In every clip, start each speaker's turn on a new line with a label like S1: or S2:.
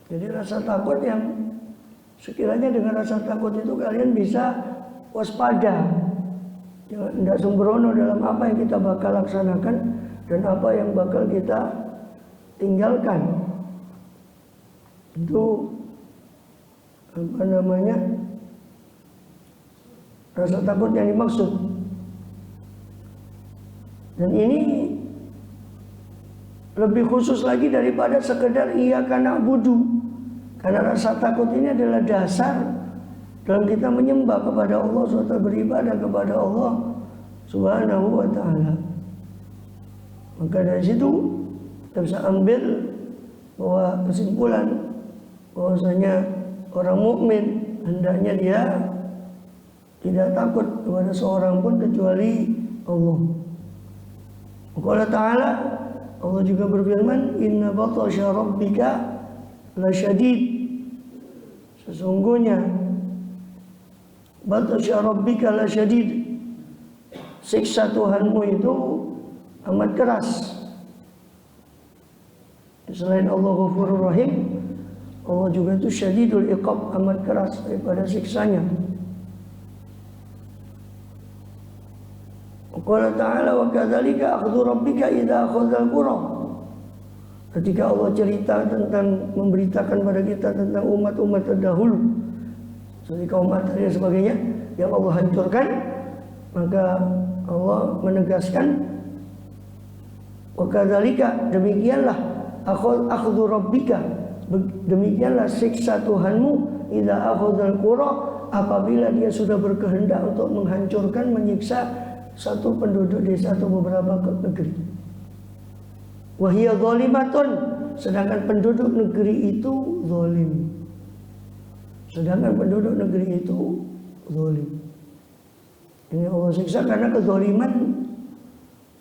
S1: Jadi rasa takut yang sekiranya dengan rasa takut itu kalian bisa waspada, tidak sembrono dalam apa yang kita bakal laksanakan dan apa yang bakal kita tinggalkan. Itu apa namanya, rasa takut yang dimaksud. Dan ini lebih khusus lagi daripada sekedar iyyaka na'budu. Karena rasa takut ini adalah dasar dalam kita menyembah kepada Allah SWT, beribadah kepada Allah Subhanahu wa ta'ala. Maka dari situ kita bisa ambil bahwa kesimpulan bahwasanya orang mukmin hendaknya dia tidak takut kepada seorang pun kecuali Allah. Allah Ta'ala, Allah juga berfirman, inna batasya rabbika lasyadid. Sesungguhnya batasya rabbika lasyadid, siksa Tuhanmu itu amat keras. Selain Allah Ghafurur Rahim, Allah juga itu syadidul iqab, amat keras daripada siksanya. Qala ta'ala wa kadzalika akhdhu rabbika idza akhadhal qura. Ketika Allah cerita tentang memberitakan pada kita tentang umat-umat terdahulu, seperti kaum Ad dan sebagainya yang Allah hancurkan, maka Allah menegaskan wa kadzalika, demikianlah akhdhu rabbika, demikianlah siksa Tuhanmu idza akhadhal qura, apabila dia sudah berkehendak untuk menghancurkan, menyiksa satu penduduk desa atau beberapa negeri. Wahia zalimatun, sedangkan penduduk negeri itu zalim. Sedangkan penduduk negeri itu zalim. Ini Allah siksa karena kezaliman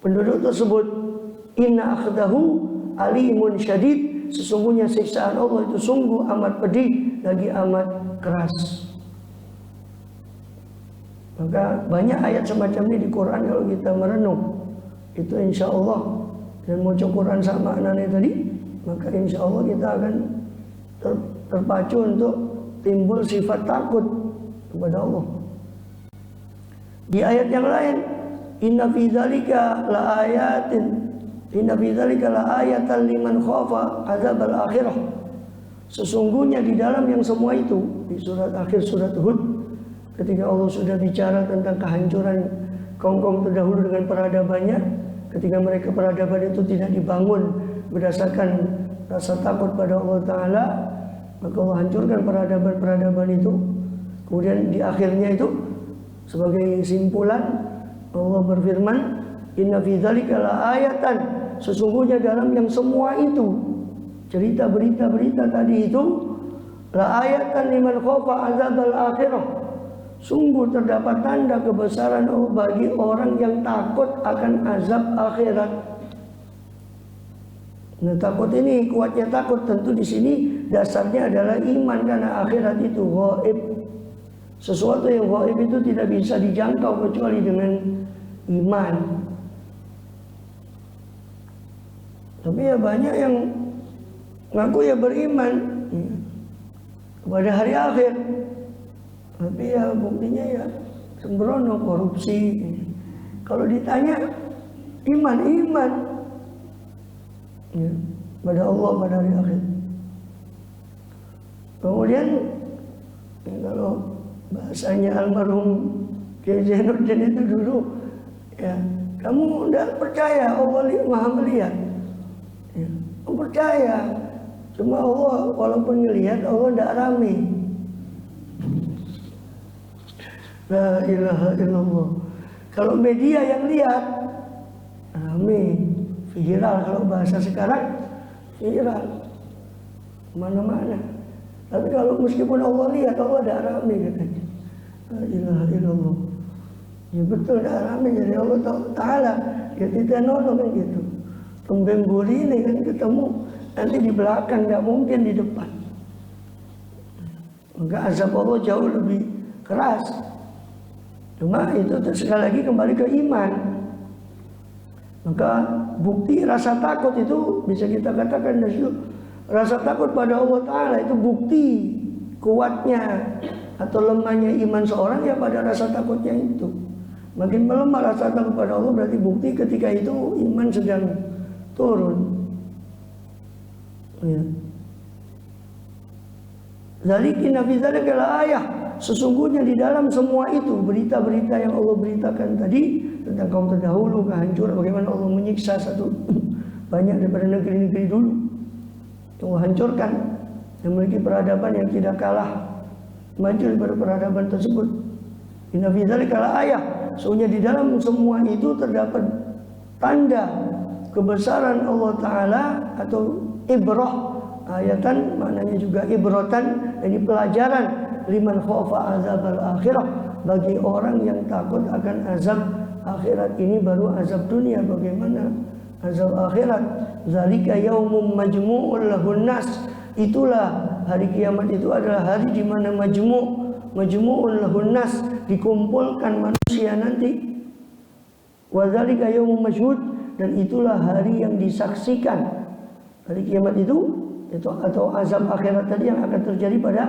S1: penduduk tersebut. Inna akhdahu alimun syadid, sesungguhnya siksaan Allah itu sungguh amat pedih lagi amat keras. Maka banyak ayat semacam ini di Quran kalau kita merenung. Itu insya Allah, dan mau Quran sama maknanya tadi, maka insya Allah kita akan terpacu untuk timbul sifat takut kepada Allah. Di ayat yang lain, inna fi dzalika la ayatan liman khafa adzabal akhirah. Sesungguhnya di dalam yang semua itu, di surat akhir surat Hud, ketika Allah sudah bicara tentang kehancuran kaum-kaum terdahulu dengan peradabannya, ketika mereka peradaban itu tidak dibangun berdasarkan rasa takut pada Allah Ta'ala, maka Allah hancurkan peradaban-peradaban itu. Kemudian di akhirnya itu sebagai simpulan Allah berfirman, inna fi dzalika la ayatan, sesungguhnya dalam yang semua itu, cerita berita-berita tadi itu, la ayatan liman khafa adzabal akhirah, sungguh terdapat tanda kebesaran Allah bagi orang yang takut akan azab akhirat. Nah, takut ini, kuatnya takut tentu di sini dasarnya adalah iman, karena akhirat itu ghaib. Sesuatu yang ghaib itu tidak bisa dijangkau kecuali dengan iman. Tapi ya banyak yang ngaku ya beriman kepada hari akhir, tapi ya buktinya ya sembrono, korupsi. Kalau ditanya iman ya, pada Allah pada hari akhir. Kemudian ya, kalau bahasanya almarhum Kiai Zainuddin itu dulu, ya kamu tidak percaya Allah maha melihat, ya, kamu percaya, cuma Allah walaupun melihat Allah tidak rame. La ilaha illallah. Kalau media yang lihat rame, viral. Kalau bahasa sekarang viral mana-mana. Tapi kalau meskipun Allah lihat, Allah tidak rame katanya. La ilaha illallah. Ya betul tidak rame, jadi Allah Ta'ala ya tidak nolong kan gitu. Pembemburi ini kan ketemu nanti di belakang, tidak mungkin di depan. Maka azab Allah jauh lebih keras. Cuma itu sekali lagi kembali ke iman. Maka bukti rasa takut itu bisa kita katakan dari situ Rasa takut pada Allah Ta'ala itu bukti kuatnya atau lemahnya iman seorang ya pada rasa takutnya itu. Makin melemah rasa takut pada Allah berarti bukti ketika itu iman sedang turun. Ya. Zalikin fi dzalika ayah. Sesungguhnya di dalam semua itu berita-berita yang Allah beritakan tadi tentang kaum terdahulu, kehancuran, bagaimana Allah menyiksa satu banyak daripada negeri-negeri dulu. Allah hancurkan yang memiliki peradaban yang tidak kalah maju daripada peradaban tersebut. Inna fi dzalika ayah. Sesungguhnya di dalam semua itu terdapat tanda kebesaran Allah Ta'ala atau ibrah. Ayatan maknanya juga ibrotan, ini pelajaran liman khafa azabal akhirah, bagi orang yang takut akan azab akhirat. Ini baru azab dunia, bagaimana azab akhirat. Zalika yaumum majmu'ul lahun nas. Itulah hari kiamat, itu adalah hari di mana majmu'ul lahun nas, dikumpulkan manusia nanti. Wa zalika yaumum mashhud, dan itulah hari yang disaksikan. Hari kiamat itu atau azab akhirat tadi yang akan terjadi pada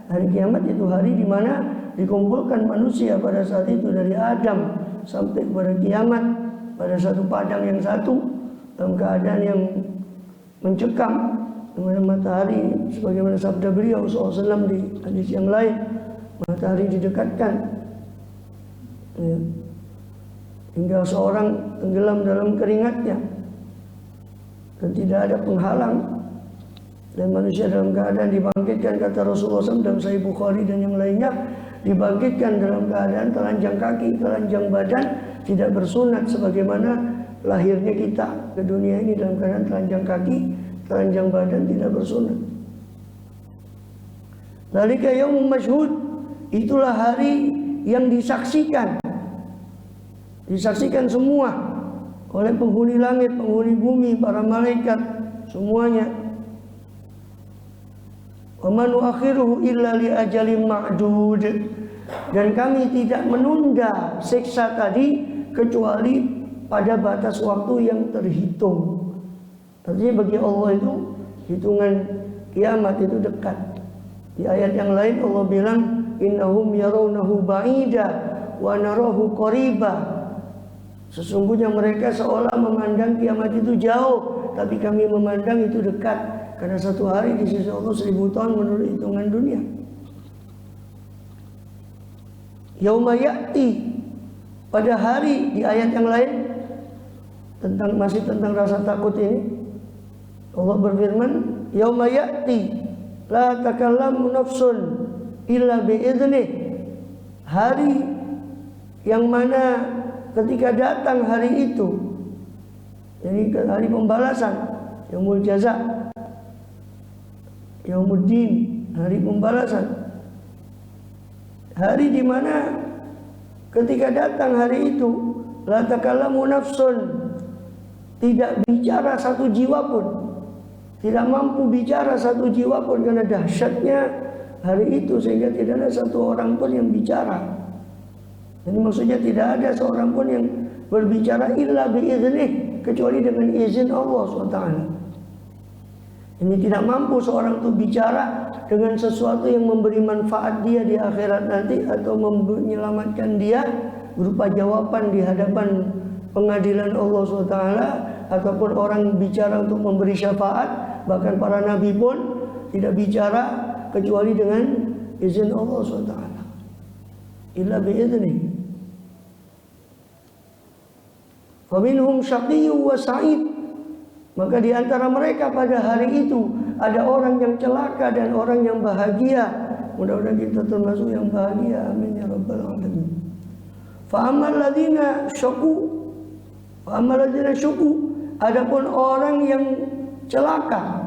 S1: hari kiamat, itu hari di mana dikumpulkan manusia pada saat itu dari Adam sampai kepada kiamat pada satu padang yang satu dalam keadaan yang mencekam, di mana matahari sebagaimana sabda beliau SAW di hadis yang lain, matahari didekatkan ya, hingga seorang tenggelam dalam keringatnya dan tidak ada penghalang. Dan manusia dalam keadaan dibangkitkan, kata Rasulullah SAW dalam Sahih Bukhari dan yang lainnya, dibangkitkan dalam keadaan telanjang kaki, telanjang badan, tidak bersunat sebagaimana lahirnya kita ke dunia ini dalam keadaan telanjang kaki, telanjang badan, tidak bersunat. Dzalika yaumum mashhud, itulah hari yang disaksikan semua oleh penghuni langit, penghuni bumi, para malaikat, semuanya. Wa man nuakhiruhu illa li ajalin ma'dud, dan kami tidak menunda siksa tadi kecuali pada batas waktu yang terhitung. Artinya bagi Allah itu hitungan kiamat itu dekat. Di ayat yang lain Allah bilang innahum yarawnahu ba'ida wa narahu qariba. Sesungguhnya mereka seolah memandang kiamat itu jauh, tapi kami memandang itu dekat. Karena satu hari di sisi Allah 1000 tahun menurut hitungan dunia. Yauma ya'ti, pada hari di ayat yang lain masih tentang rasa takut ini, Allah berfirman, yauma ya'ti la takallamu nafsun illa bi'idnih. Hari yang mana ketika datang hari itu, jadi hari pembalasan, yaumul jaza, Yaumuddin, hari pembalasan. Hari di mana ketika datang hari itu, la takallamu nafsun, tidak bicara satu jiwa pun, tidak mampu bicara satu jiwa pun karena dahsyatnya hari itu, sehingga tidak ada satu orang pun yang bicara. Jadi maksudnya tidak ada seorang pun yang berbicara illa biiznih, kecuali dengan izin Allah SWT. Ini tidak mampu seorang itu bicara dengan sesuatu yang memberi manfaat dia di akhirat nanti atau menyelamatkan dia berupa jawaban di hadapan pengadilan Allah SWT, ataupun orang bicara untuk memberi syafaat. Bahkan para nabi pun tidak bicara kecuali dengan izin Allah SWT. Illa bi'idznih. Faminhum syaqiyyun wa sa'id. Maka di antara mereka pada hari itu ada orang yang celaka dan orang yang bahagia. Mudah-mudahan kita termasuk yang bahagia. Amin ya rabbal alamin. Fa ammal ladzina syuku, adapun orang yang celaka,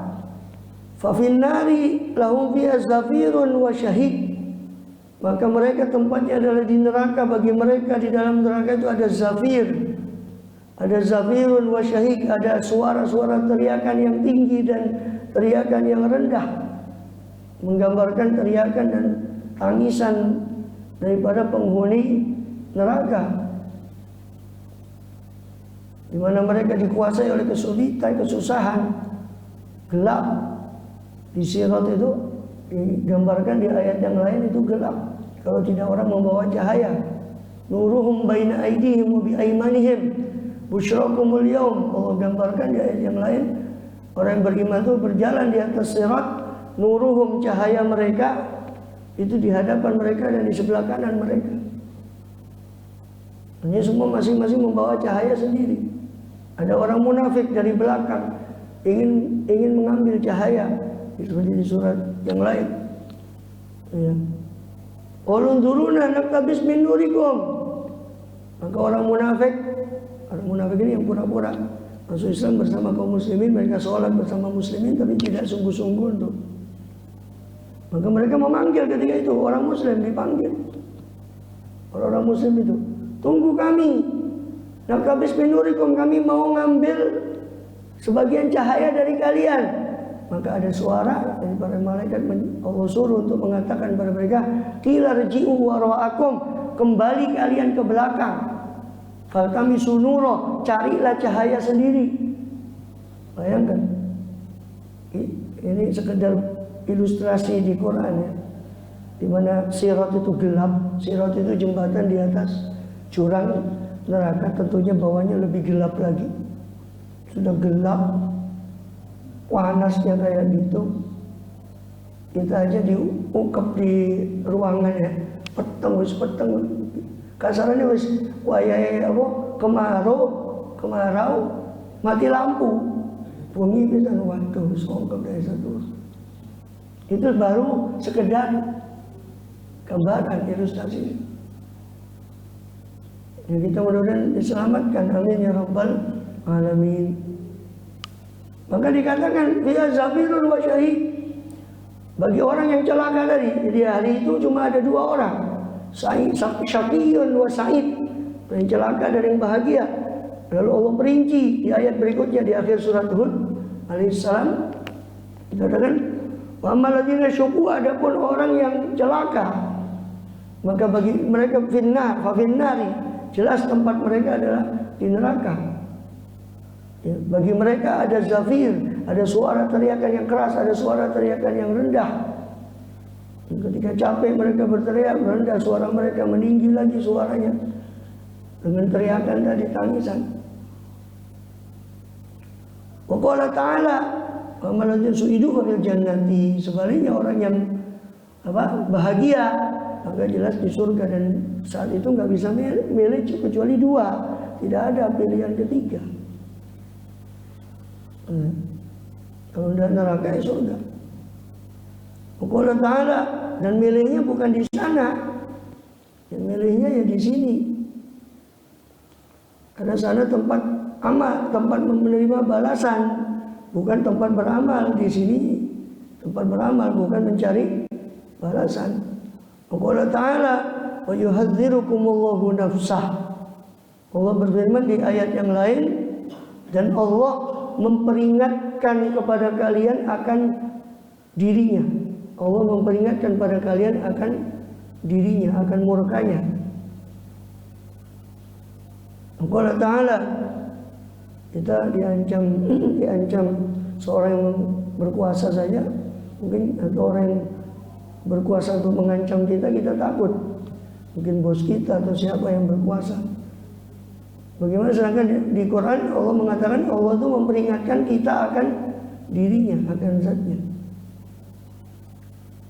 S1: fa finnari lahum fiha zafirun wa syahid. Maka mereka tempatnya adalah di neraka. Bagi mereka di dalam neraka itu ada zafir, ada zafirun wa syahid, ada suara-suara teriakan yang tinggi dan teriakan yang rendah, menggambarkan teriakan dan tangisan daripada penghuni neraka, di mana mereka dikuasai oleh kesulitan, kesusahan, gelap, Di sirat itu digambarkan di ayat yang lain itu gelap kalau tidak orang membawa cahaya. Nuruhum baina aydihim wa bi aymanihim busyrakumul yaum. Allah gambarkan di ayat yang lain orang yang beriman itu berjalan di atas sirat. Nuruhum, cahaya mereka itu di hadapan mereka dan di sebelah kanan mereka. Hanya semua masing-masing membawa cahaya sendiri. Ada orang munafik dari belakang ingin mengambil cahaya seperti di surat yang lain. Ya. Qulunzuruna naktabis min nurikum. Maka orang munafik ini yang pura-pura masuk Islam bersama kaum muslimin, mereka sholat bersama muslimin tapi tidak sungguh-sungguh untuk. Maka mereka memanggil ketika itu orang muslim dipanggil. Orang-orang muslim itu, tunggu kami. Naktabis min nurikum, kami mau ngambil sebagian cahaya dari kalian. Maka ada suara dari para malaikat, Allah suruh untuk mengatakan kepada mereka, qila rji'u wara'akum, kembali kalian ke belakang. Faltamisu nura, carilah cahaya sendiri. Bayangkan, ini sekedar ilustrasi di Quran ya, di mana sirat itu gelap. Sirat itu jembatan di atas jurang neraka, tentunya bawahnya lebih gelap lagi. Sudah gelap, panasnya kayak gitu, kita aja diungkap di ruangan ya, peteng, kasarannya wis wayahe apa kemarau mati lampu, bumi bisa waduh songkap dari satu. Itu baru sekedar gambaran ilustrasi. Ya, kita mudah-mudahan diselamatkan, amin ya rabbal alamin. Maka dikatakan dia zafirun wa syahid. Bagi orang yang celaka tadi, di hari itu cuma ada dua orang, syaqiyun wa sa'id, yang celaka dan yang bahagia. Lalu Allah perinci di ayat berikutnya di akhir surat Hud alaihissalam, dikatakan wa ammal ladzina syuqu, adapun orang yang celaka, maka bagi mereka finnar fa finnari, jelas tempat mereka adalah di neraka. Ya, bagi mereka ada zafir, ada suara teriakan yang keras, ada suara teriakan yang rendah. Ketika capek mereka berteriak, rendah suara mereka, meninggi lagi suaranya dengan teriakan tadi, tangisan. Wa qala ta'ala wa man ladzina su'idu fil jannati, sebaliknya orang yang bahagia maka jelas di surga, dan saat itu nggak bisa milih kecuali dua, tidak ada pilihan ketiga. Kalau tidak neraka ya surga. Allah Ta'ala, dan milihnya bukan di sana, yang milihnya ya di sini. Karena sana tempat amal, tempat menerima balasan, bukan tempat beramal. Di sini tempat beramal, bukan mencari balasan. Allah Ta'ala, wa yuhadzirukumullahu nafsah. Allah berfirman di ayat yang lain, dan Allah memperingatkan kepada kalian akan dirinya. Allah memperingatkan kepada kalian akan dirinya, akan murkanya. Allah Ta'ala, kita diancam seorang yang berkuasa saja, mungkin atau orang yang berkuasa untuk mengancam kita takut. Mungkin bos kita atau siapa yang berkuasa. Bagaimana sedangkan di Quran Allah mengatakan Allah itu memperingatkan kita akan dirinya, akan zatnya.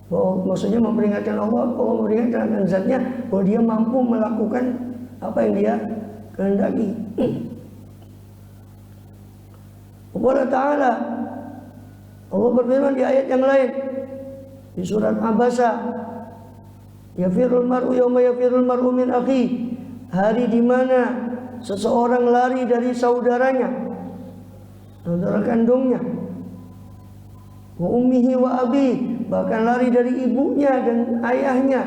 S1: Bahwa maksudnya memperingatkan Allah memperingatkan akan zatnya, bahwa dia mampu melakukan apa yang dia kehendaki. Allah Ta'ala, Allah berfirman di ayat yang lain di surat Abasa, yafirul mar'u yawma yafirul mar'u min akhi, hari di mana seseorang lari dari saudaranya, saudara kandungnya, wa ummihi wa abi, bahkan lari dari ibunya dan ayahnya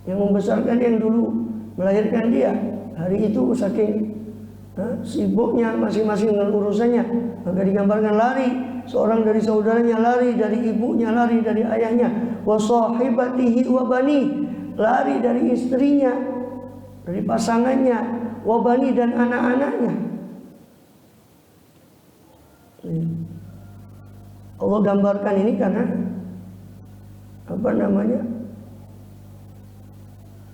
S1: yang membesarkan, yang dulu melahirkan dia. Hari itu saking sibuknya masing-masing dengan urusannya, maka digambarkan lari seorang dari saudaranya, lari dari ibunya, lari dari ayahnya, wa sahibatihi wa bani, lari dari istrinya, dari pasangannya, wabani, dan anak-anaknya. Allah gambarkan ini karena apa namanya,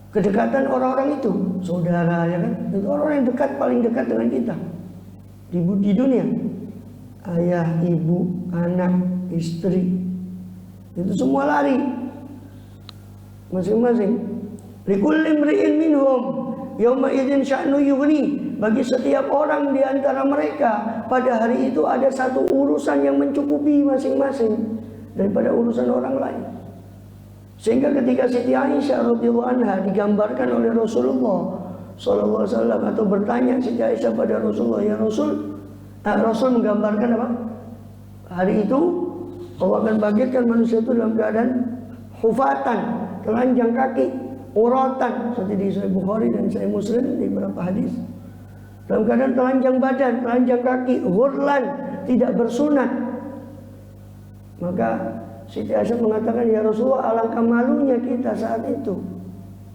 S1: kedekatan orang-orang itu, saudara ya kan, itu orang yang dekat, paling dekat dengan kita di dunia. Ayah, ibu, anak, istri, itu semua lari masing-masing. Likulli imri'in minhum yauma idzin sya'nu yughni. Bagi setiap orang di antara mereka pada hari itu ada satu urusan yang mencukupi masing-masing daripada urusan orang lain. Sehingga ketika Siti Aisyah radhiyallahu anha digambarkan oleh Rasulullah sallallahu alaihi wasallam, atau bertanya Siti Aisyah pada Rasulullah, ya Rasul, Rasul menggambarkan apa? Hari itu Allah akan bangkitkan manusia itu dalam keadaan hufatan, telanjang kaki, uratan, seperti di Sahih Bukhari dan Sahih Muslim di beberapa hadis. Dalam keadaan telanjang badan, telanjang kaki, ghurlan, tidak bersunat. Maka Siti Aisyah mengatakan, ya Rasulullah, alangkah malunya kita saat itu,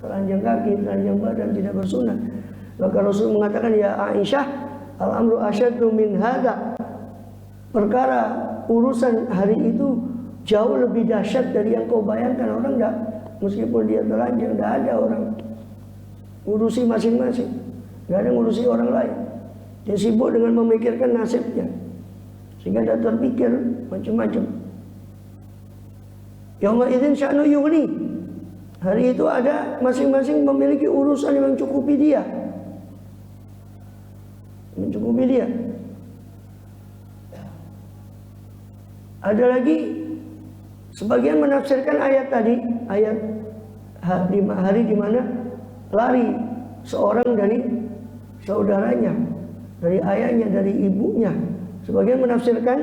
S1: telanjang kaki, telanjang badan, tidak bersunat. Maka Rasul mengatakan, ya Aisyah, al-amru asyaddu min hadza. Perkara urusan hari itu jauh lebih dahsyat dari yang kau bayangkan. Orang enggak, meskipun dia telanjang, enggak ada orang ngurusi masing-masing, enggak ada ngurusi orang lain. Dia sibuk dengan memikirkan nasibnya, sehingga dia terpikir macam-macam. Yauma idzin sya'nu yughni. Hari itu ada masing-masing memiliki urusan yang mencukupi dia. Mencukupi dia. Ada lagi sebagian menafsirkan ayat tadi, ayat hari di mana lari seorang dari saudaranya, dari ayahnya, dari ibunya. Sebagian menafsirkan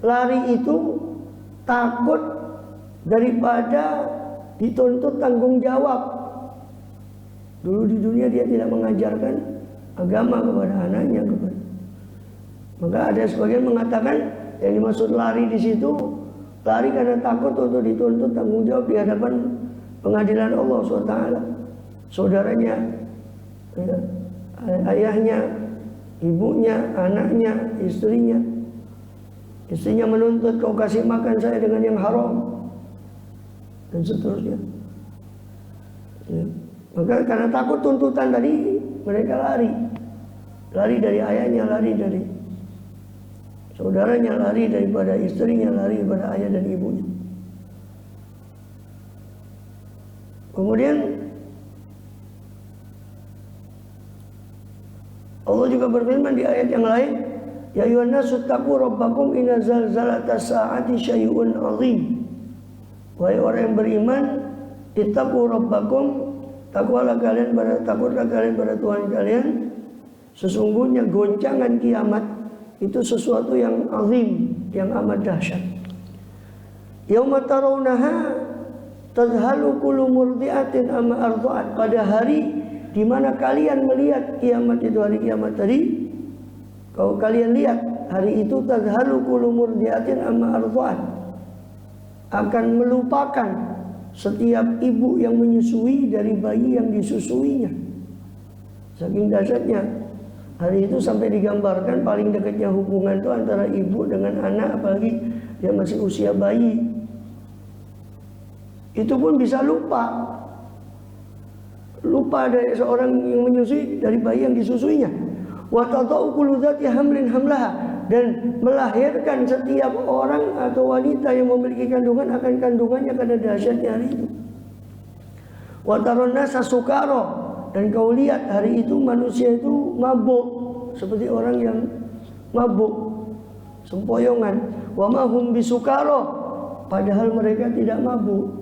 S1: lari itu takut daripada dituntut tanggung jawab. Dulu di dunia dia tidak mengajarkan agama kepada anaknya, maka ada sebagian mengatakan yang dimaksud lari di situ, lari karena takut untuk dituntut tanggung jawab di hadapan pengadilan Allah SWT. Saudaranya, ya, ayahnya, ibunya, anaknya, istrinya. Istrinya menuntut, kau kasih makan saya dengan yang haram, dan seterusnya. Ya. Maka karena takut tuntutan tadi, mereka lari. Lari dari ayahnya, lari dari saudaranya, lari daripada istrinya, lari daripada ayah dan ibunya. Kemudian Allah juga berfirman di ayat yang lain, ya ayyuhan nasu taqu rabbakum inna zalzalatas saati syai'un 'azim. Wahai orang yang beriman, ittaqu rabbakum, takutlah kalian pada Tuhan kalian. Sesungguhnya goncangan kiamat itu sesuatu yang azim, yang amat dahsyat. Yauma tarawunaha tadhalu kullu murdi'atin amma arda'at. Pada hari di mana kalian melihat kiamat itu, hari kiamat tadi, kalau kalian lihat hari itu, tadhalu kullu murdi'atin amma arda'at, akan melupakan setiap ibu yang menyusui dari bayi yang disusuinya. Saking dahsyatnya hari itu, sampai digambarkan paling dekatnya hubungan itu antara ibu dengan anak, apalagi dia masih usia bayi. Itu pun bisa lupa dari seorang yang menyusui dari bayi yang disusuinya. Wa tadau kullu dzati hamlin hamlaha, dan melahirkan setiap orang atau wanita yang memiliki kandungan akan kandungannya karena dahsyatnya hari itu. Wa taron nasa sukara, dan kau lihat hari itu manusia itu mabuk, seperti orang yang mabuk, sempoyongan. Wa ma hum bisukara, padahal mereka tidak mabuk.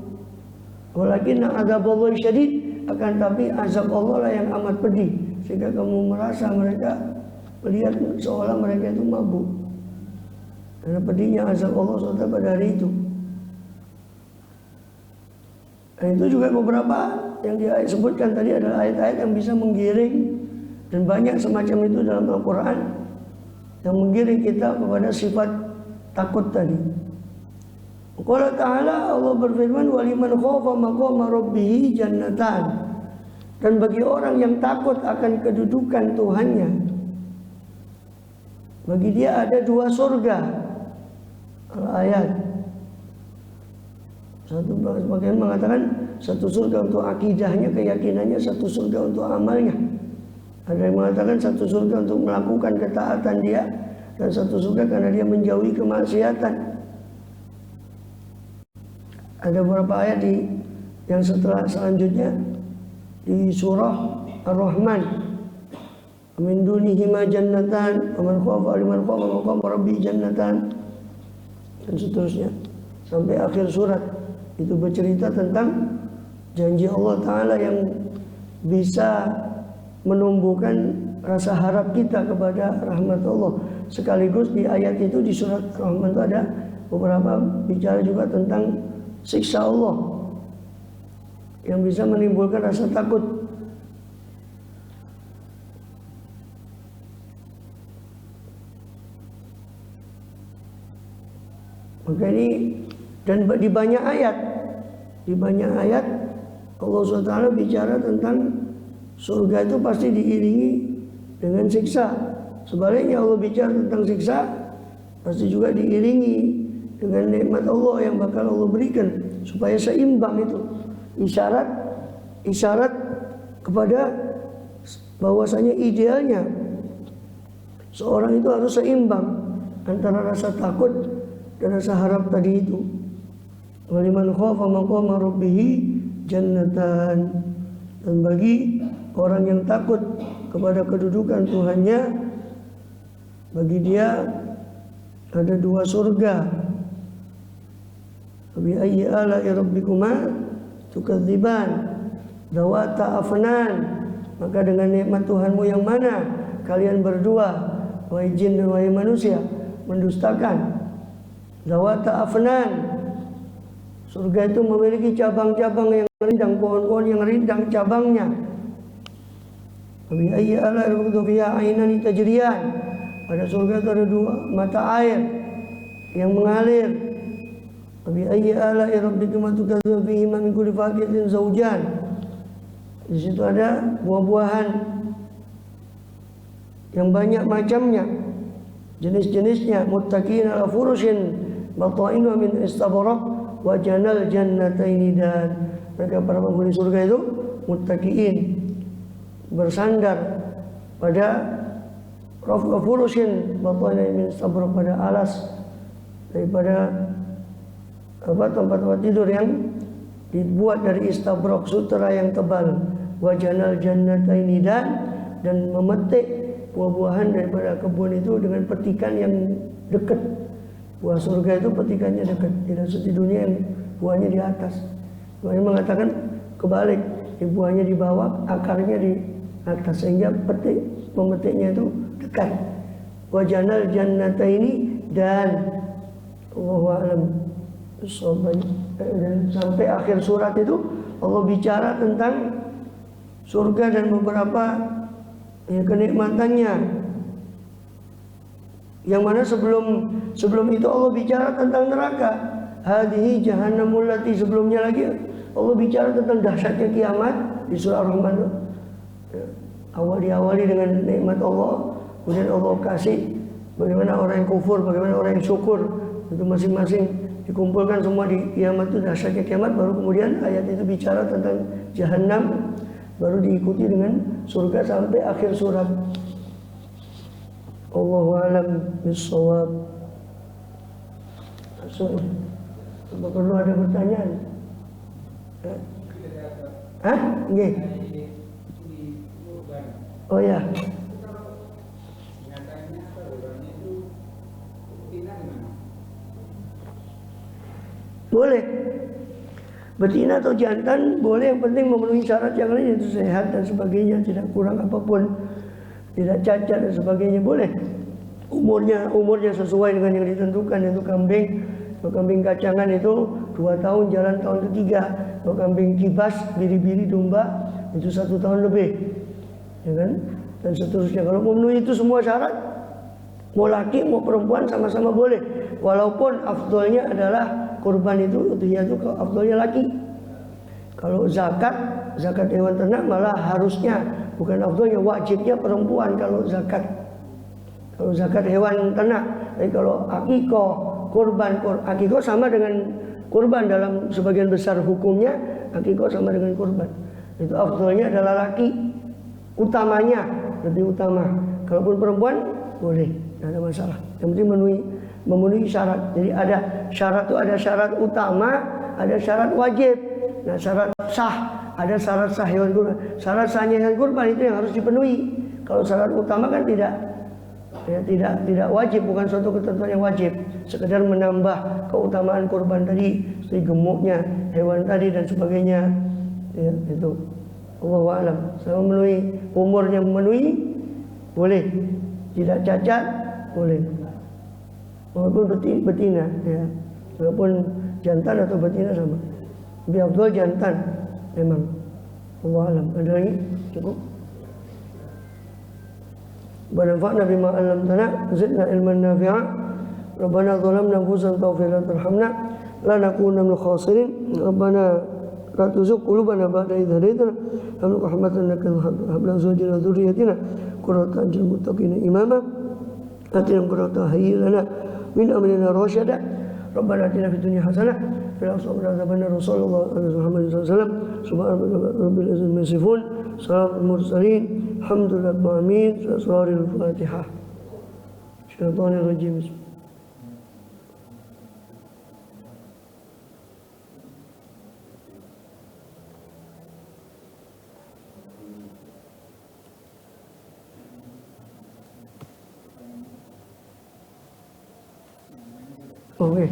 S1: Walakin adzaballahi syadid, akan tapi azab Allah lah yang amat pedih, sehingga kamu merasa mereka melihat seolah mereka itu mabuk, karena pedihnya azab Allah SWT pada hari itu. Dan itu juga beberapa yang disebutkan tadi adalah ayat-ayat yang bisa menggiring, dan banyak semacam itu dalam Al-Quran yang menggiring kita kepada sifat takut tadi. Qala ta'ala, Allah berfirman, waliman khafa maqama rabbih jannatan, dan bagi orang yang takut akan kedudukan Tuhannya, bagi dia ada dua surga. Al-ayat. Satu sebagian mengatakan satu surga untuk akidahnya, keyakinannya, satu surga untuk amalnya. Ada yang mengatakan satu surga untuk melakukan ketaatan dia, dan satu surga karena dia menjauhi kemaksiatan. Ada beberapa ayat yang selanjutnya di surah Ar-Rahman. Min dunihima jannatan, wa man khafa liman khafa maqama rabbi jannatan, dan seterusnya sampai akhir surat. Itu bercerita tentang janji Allah Ta'ala yang bisa menumbuhkan rasa harap kita kepada rahmat Allah. Sekaligus di ayat itu, di surat Rahman itu ada beberapa bicara juga tentang siksa Allah yang bisa menimbulkan rasa takut. Maka ini, dan di banyak ayat Allah SWT bicara tentang surga itu pasti diiringi dengan siksa. Sebaliknya Allah bicara tentang siksa pasti juga diiringi dengan nikmat Allah yang bakal Allah berikan, supaya seimbang itu. Isyarat kepada bahwasanya idealnya seorang itu harus seimbang antara rasa takut dan rasa harap tadi itu. Waliman khafa maqama rabbih jannatan, dan bagi orang yang takut kepada kedudukan Tuhannya, bagi dia ada dua surga. Bi ayyi ala'i rabbikuma tukadziban dawata afnan, maka dengan nikmat Tuhanmu yang mana kalian berdua, wahai jin dan wahai manusia, mendustakan. Dawata afnan, surga itu memiliki cabang-cabang yang rindang, pohon-pohon yang rindang cabangnya. Bi ayyi ala'i rabbikuma ainani tajriyan, pada surga itu ada dua mata air yang mengalir. Bi ayyi ala'i rabbikuma tukadziban fihi min kulli fakihatin zawjan. Di situ ada buah-buahan yang banyak macamnya, jenis-jenisnya. Muttaqina ala furushin batainuha min istabraq wa janal jannataini, dan mereka para penghuni surga itu muttaqiin, bersandar pada rafqa furushin batainuha min istabraq, pada alas daripada tempat-tempat tidur yang dibuat dari istabraq, sutera yang tebal. Wajanal jannataini, dan memetik buah-buahan daripada kebun itu dengan petikan yang dekat. Buah surga itu petikannya dekat, tidak seperti dunia yang buahnya di atas. Buahnya mengatakan kebalik, buahnya di bawah, akarnya di atas, sehingga memetiknya itu dekat. Wajanal jannataini, dan Allahu a'lam. Dan sampai akhir surat itu Allah bicara tentang surga dan beberapa kenikmatannya. Yang mana sebelum itu Allah bicara tentang neraka. Hadhihi jahannamul lati, sebelumnya lagi Allah bicara tentang dahsyatnya kiamat di surah Ar-Rahman. Diawali dengan nikmat Allah, kemudian Allah kasih bagaimana orang yang kufur, bagaimana orang yang syukur, itu masing-masing dikumpulkan semua di kiamat itu, dahsyatnya kiamat. Baru kemudian ayat itu bicara tentang jahanam, baru diikuti dengan surga sampai akhir surat. Allahu a'lam bishawab. Apa perlu ada pertanyaan? Hah? Nggih. Oh ya. Boleh. Betina atau jantan boleh, yang penting memenuhi syarat yang lain, itu sehat dan sebagainya, tidak kurang apapun, tidak cacat dan sebagainya, boleh. Umurnya sesuai dengan yang ditentukan, yaitu kambing kacangan itu 2 tahun jalan tahun ketiga. Kalau kambing kibas biri-biri domba itu 1 tahun lebih, ya kan? Dan seterusnya. Kalau memenuhi itu semua syarat, mau laki mau perempuan sama-sama boleh. Walaupun afdolnya adalah kurban itu afdolnya laki. Kalau zakat hewan ternak malah harusnya, bukan afdolnya, wajibnya perempuan kalau zakat. Kalau zakat hewan ternak. Tapi kalau akikoh, akikoh sama dengan kurban dalam sebagian besar hukumnya. Akikoh sama dengan kurban. Itu afdolnya adalah laki, utamanya lebih utama. Kalaupun perempuan boleh, tidak ada masalah. Yang penting memenuhi syarat. Jadi ada syarat itu ada syarat utama, ada syarat wajib. Nah syarat sah, ada syarat sah hewan kurban. Syarat sahnya hewan kurban itu yang harus dipenuhi. Kalau syarat utama kan tidak wajib, bukan suatu ketentuan yang wajib. Sekedar menambah keutamaan kurban tadi, seperti gemuknya hewan tadi dan sebagainya. Ya, itu. Wallahu a'lam. Selama memenuhi umurnya memenuhi, boleh. Tidak cacat, boleh. Walaupun betina, ya. Walaupun jantan atau betina sama. Lebih afdal jantan, memang. Wallahu a'lam. Ada lagi? Cukup. Banafa'na bima 'allamtana, zidna ilman nafi'a. Rabbana zalamna anfusana faghfir lana warhamna lanakunanna minal khasirin. Rabbana la tuzigh qulubana ba'da idh hadaytana wa hab lana rahmatan innaka hab lana zawjana wa dhurriyyatina qurrata a'yunin lil muttaqina imama. Atina qurrata hayyi lana min amrina rasyada. Rabbana atina fid dunya hasanah fil akhirati hasanah wa sallallahu alaihi wasallam. Subhana rabbil izzati amma yasifun. Salamun mursalin. Alhamdulillah amin. Surah Al-Fatihah. Syaitanir rajim. Oke,